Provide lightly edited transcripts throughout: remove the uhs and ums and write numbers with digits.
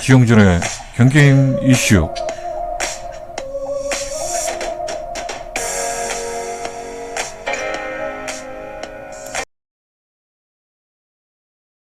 지영준의 경게임 이슈.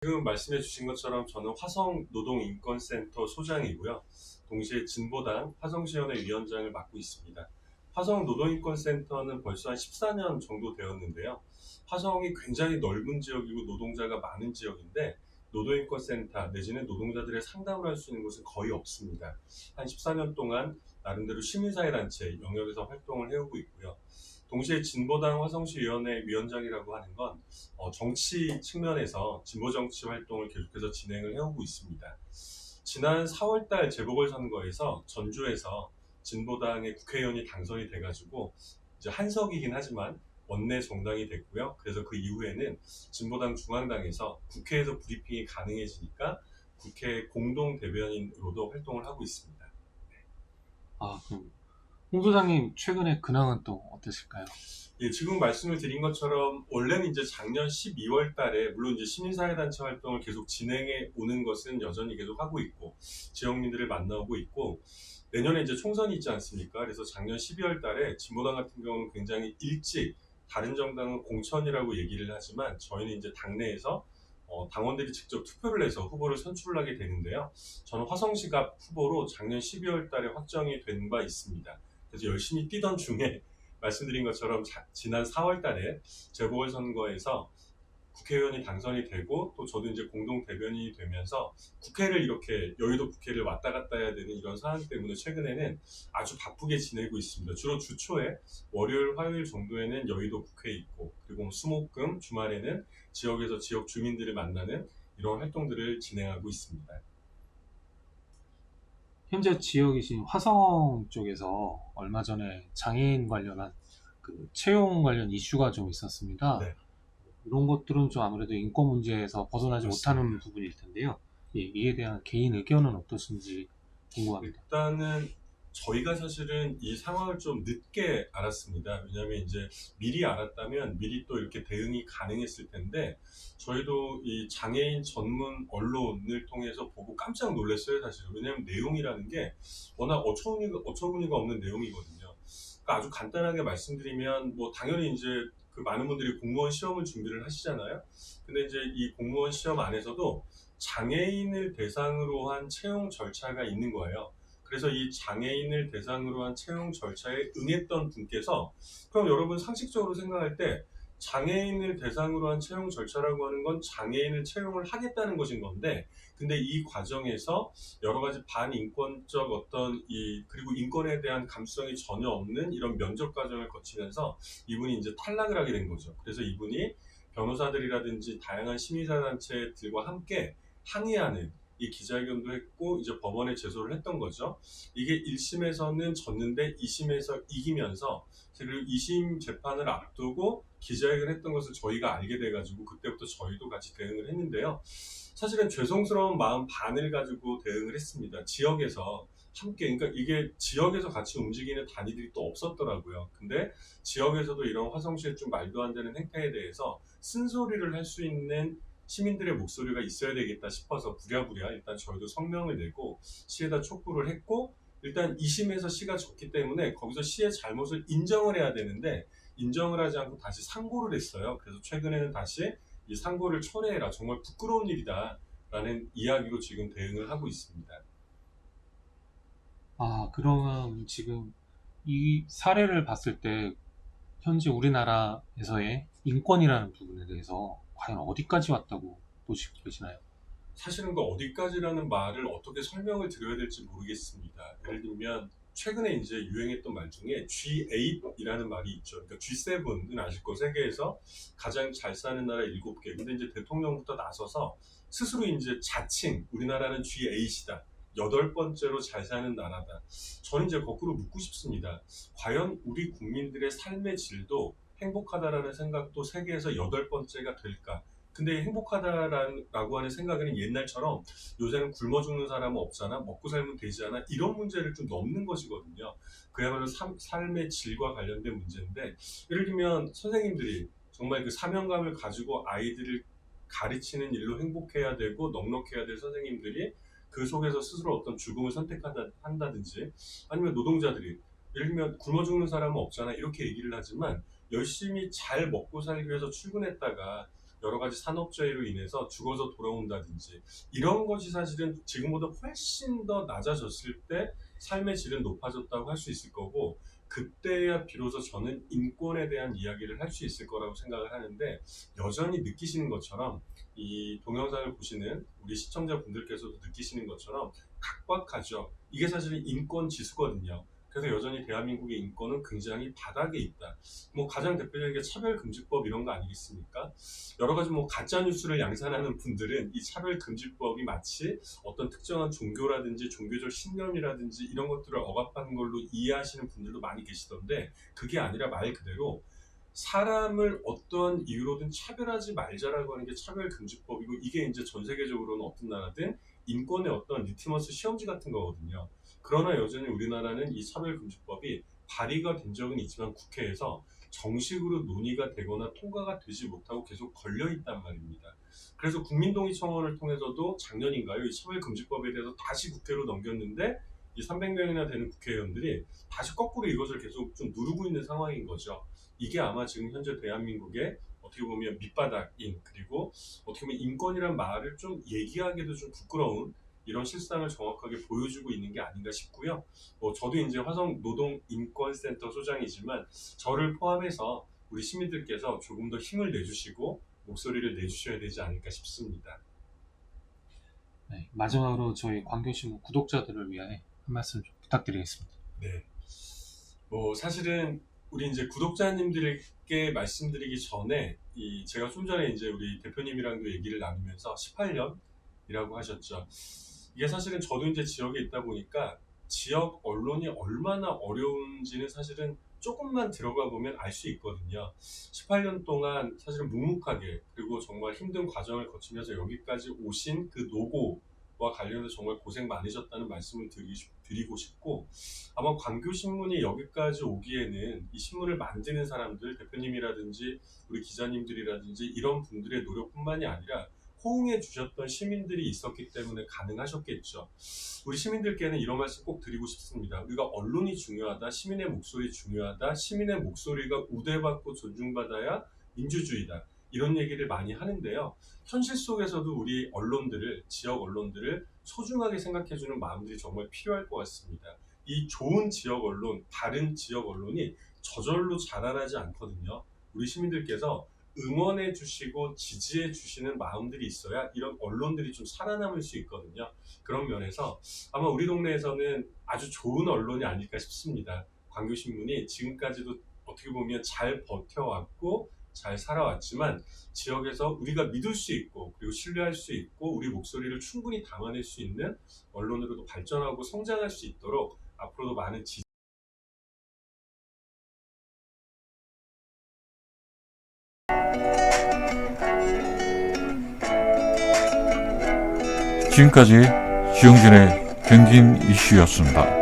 지금 말씀해 주신 것처럼 저는 화성노동인권센터 소장이고요. 동시에 진보당 화성시연회 위원장을 맡고 있습니다. 화성노동인권센터는 벌써 한 14년 정도 되었는데요. 화성이 굉장히 넓은 지역이고 노동자가 많은 지역인데 노동인권센터 내지는 노동자들의 상담을 할 수 있는 곳은 거의 없습니다. 한 14년 동안 나름대로 시민사회단체 영역에서 활동을 해오고 있고요. 동시에 진보당 화성시위원회 위원장이라고 하는 건 정치 측면에서 진보정치 활동을 계속해서 진행을 해오고 있습니다. 지난 4월달 재보궐선거에서 전주에서 진보당의 국회의원이 당선이 돼가지고 이제 한석이긴 하지만 원내 정당이 됐고요. 그래서 그 이후에는 진보당 중앙당에서 국회에서 브리핑이 가능해지니까 국회 공동대변인으로도 활동을 하고 있습니다. 그럼 홍 소장님 최근에 근황은 또 어떠실까요? 예, 지금 말씀을 드린 것처럼 원래는 이제 작년 12월 달에 물론 이제 시민사회단체 활동을 계속 진행해 오는 것은 여전히 계속 하고 있고 지역민들을 만나고 있고 내년에 이제 총선이 있지 않습니까? 그래서 작년 12월 달에 진보당 같은 경우는 굉장히 일찍 다른 정당은 공천이라고 얘기를 하지만 저희는 이제 당내에서 당원들이 직접 투표를 해서 후보를 선출을 하게 되는데요. 저는 화성시갑 후보로 작년 12월 달에 확정이 된 바 있습니다. 그래서 열심히 뛰던 중에 말씀드린 것처럼 지난 4월 달에 재보궐선거에서 국회의원이 당선이 되고 또 저도 이제 공동 대변인이 되면서 국회를 이렇게 여의도 국회를 왔다 갔다 해야 되는 이런 상황 때문에 최근에는 아주 바쁘게 지내고 있습니다. 주로 주 초에 월요일, 화요일 정도에는 여의도 국회에 있고 그리고 수목금 주말에는 지역에서 지역 주민들을 만나는 이런 활동들을 진행하고 있습니다. 현재 지역이신 화성 쪽에서 얼마 전에 장애인 관련한 그 채용 관련 이슈가 좀 있었습니다. 네. 이런 것들은 좀 아무래도 인권 문제에서 벗어나지 그렇습니다. 못하는 부분일 텐데요. 예, 이에 대한 개인 의견은 어떠신지 궁금합니다. 일단은 저희가 사실은 이 상황을 좀 늦게 알았습니다. 왜냐하면 이제 미리 알았다면 미리 또 이렇게 대응이 가능했을 텐데 저희도 이 장애인 전문 언론을 통해서 보고 깜짝 놀랐어요, 사실은. 왜냐하면 내용이라는 게 워낙 어처구니가 없는 내용이거든요. 그러니까 아주 간단하게 말씀드리면 뭐 당연히 이제 그 많은 분들이 공무원 시험을 준비를 하시잖아요. 근데 이제 이 공무원 시험 안에서도 장애인을 대상으로 한 채용 절차가 있는 거예요. 그래서 이 장애인을 대상으로 한 채용 절차에 응했던 분께서 그럼 여러분 상식적으로 생각할 때 장애인을 대상으로 한 채용 절차라고 하는 건 장애인을 채용을 하겠다는 것인 건데 근데 이 과정에서 여러 가지 반인권적 그리고 인권에 대한 감수성이 전혀 없는 이런 면접 과정을 거치면서 이분이 이제 탈락을 하게 된 거죠. 그래서 이분이 변호사들이라든지 다양한 시민사단체들과 함께 항의하는 이 기자회견도 했고 이제 법원에 제소를 했던 거죠. 이게 1심에서는 졌는데 2심에서 이기면서 그리고 2심 재판을 앞두고 기자회견을 했던 것을 저희가 알게 돼가지고 그때부터 저희도 같이 대응을 했는데요. 사실은 죄송스러운 마음 반을 가지고 대응을 했습니다. 지역에서 함께 그러니까 이게 지역에서 같이 움직이는 단위들이 또 없었더라고요. 근데 지역에서도 이런 화성시의 좀 말도 안 되는 행태에 대해서 쓴소리를 할 수 있는 시민들의 목소리가 있어야 되겠다 싶어서 부랴부랴 일단 저희도 성명을 내고 시에다 촉구를 했고 일단 2심에서 시가 졌기 때문에 거기서 시의 잘못을 인정을 해야 되는데 인정을 하지 않고 다시 상고를 했어요. 그래서 최근에는 다시 이 상고를 철회해라. 정말 부끄러운 일이다. 라는 이야기로 지금 대응을 하고 있습니다. 그러면 지금 이 사례를 봤을 때 현재 우리나라에서의 인권이라는 부분에 대해서 과연 어디까지 왔다고 보시고 계시나요? 사실은 그 어디까지라는 말을 어떻게 설명을 드려야 될지 모르겠습니다. 예를 들면 최근에 이제 유행했던 말 중에 G8이라는 말이 있죠. 그러니까 G7은 아실 거 세계에서 가장 잘 사는 나라 7개. 근데 이제 대통령부터 나서서 스스로 이제 자칭 우리나라는 G8이다. 8번째로 잘 사는 나라다. 저는 이제 거꾸로 묻고 싶습니다. 과연 우리 국민들의 삶의 질도 행복하다라는 생각도 세계에서 8번째가 될까? 근데 행복하다라고 하는 생각에는 옛날처럼 요새는 굶어 죽는 사람은 없잖아, 먹고 살면 되지 않아, 이런 문제를 좀 넘는 것이거든요. 그야말로 삶의 질과 관련된 문제인데, 예를 들면 선생님들이 정말 그 사명감을 가지고 아이들을 가르치는 일로 행복해야 되고 넉넉해야 될 선생님들이 그 속에서 스스로 어떤 죽음을 선택한다든지 아니면 노동자들이 예를 들면 굶어 죽는 사람은 없잖아 이렇게 얘기를 하지만 열심히 잘 먹고 살기 위해서 출근했다가 여러 가지 산업재해로 인해서 죽어서 돌아온다든지 이런 것이 사실은 지금보다 훨씬 더 낮아졌을 때 삶의 질은 높아졌다고 할 수 있을 거고 그때야 비로소 저는 인권에 대한 이야기를 할 수 있을 거라고 생각을 하는데 여전히 느끼시는 것처럼 이 동영상을 보시는 우리 시청자분들께서도 느끼시는 것처럼 각박하죠. 이게 사실은 인권 지수거든요. 그래서 여전히 대한민국의 인권은 굉장히 바닥에 있다. 뭐 가장 대표적인 게 차별금지법 이런 거 아니겠습니까? 여러 가지 뭐 가짜 뉴스를 양산하는 분들은 이 차별금지법이 마치 어떤 특정한 종교라든지 종교적 신념이라든지 이런 것들을 억압하는 걸로 이해하시는 분들도 많이 계시던데 그게 아니라 말 그대로 사람을 어떠한 이유로든 차별하지 말자라고 하는 게 차별금지법이고 이게 이제 전 세계적으로는 어떤 나라든 인권의 어떤 리트머스 시험지 같은 거거든요. 그러나 여전히 우리나라는 이 차별금지법이 발의가 된 적은 있지만 국회에서 정식으로 논의가 되거나 통과가 되지 못하고 계속 걸려있단 말입니다. 그래서 국민동의청원을 통해서도 작년인가요? 이 차별금지법에 대해서 다시 국회로 넘겼는데 이 300명이나 되는 국회의원들이 다시 거꾸로 이것을 계속 좀 누르고 있는 상황인 거죠. 이게 아마 지금 현재 대한민국의 어떻게 보면 밑바닥인 그리고 어떻게 보면 인권이란 말을 좀 얘기하기도 좀 부끄러운 이런 실상을 정확하게 보여주고 있는 게 아닌가 싶고요. 저도 이제 화성 노동인권센터 소장이지만 저를 포함해서 우리 시민들께서 조금 더 힘을 내주시고 목소리를 내주셔야 되지 않을까 싶습니다. 네, 마지막으로 저희 광교신문 구독자들을 위해 한 말씀 좀 부탁드리겠습니다. 네. 사실은 우리 이제 구독자님들께 말씀드리기 전에 제가 좀 전에 이제 우리 대표님이랑도 얘기를 나누면서 18년이라고 하셨죠. 이게 사실은 저도 이제 지역에 있다 보니까 지역 언론이 얼마나 어려운지는 사실은 조금만 들어가 보면 알 수 있거든요. 18년 동안 사실은 묵묵하게 그리고 정말 힘든 과정을 거치면서 여기까지 오신 그 노고와 관련해서 정말 고생 많으셨다는 말씀을 드리고 싶고 아마 광교신문이 여기까지 오기에는 이 신문을 만드는 사람들, 대표님이라든지 우리 기자님들이라든지 이런 분들의 노력뿐만이 아니라 호응해 주셨던 시민들이 있었기 때문에 가능하셨겠죠. 우리 시민들께는 이런 말씀 꼭 드리고 싶습니다. 우리가 언론이 중요하다, 시민의 목소리 중요하다, 시민의 목소리가 우대받고 존중받아야 민주주의다. 이런 얘기를 많이 하는데요. 현실 속에서도 우리 언론들을, 지역 언론들을 소중하게 생각해주는 마음들이 정말 필요할 것 같습니다. 이 좋은 지역 언론, 다른 지역 언론이 저절로 자라나지 않거든요. 우리 시민들께서 응원해 주시고 지지해 주시는 마음들이 있어야 이런 언론들이 좀 살아남을 수 있거든요. 그런 면에서 아마 우리 동네에서는 아주 좋은 언론이 아닐까 싶습니다. 광교신문이 지금까지도 어떻게 보면 잘 버텨왔고 잘 살아왔지만 지역에서 우리가 믿을 수 있고 그리고 신뢰할 수 있고 우리 목소리를 충분히 담아낼 수 있는 언론으로도 발전하고 성장할 수 있도록 앞으로도 많은 지금까지 지용진의 경긴 이슈였습니다.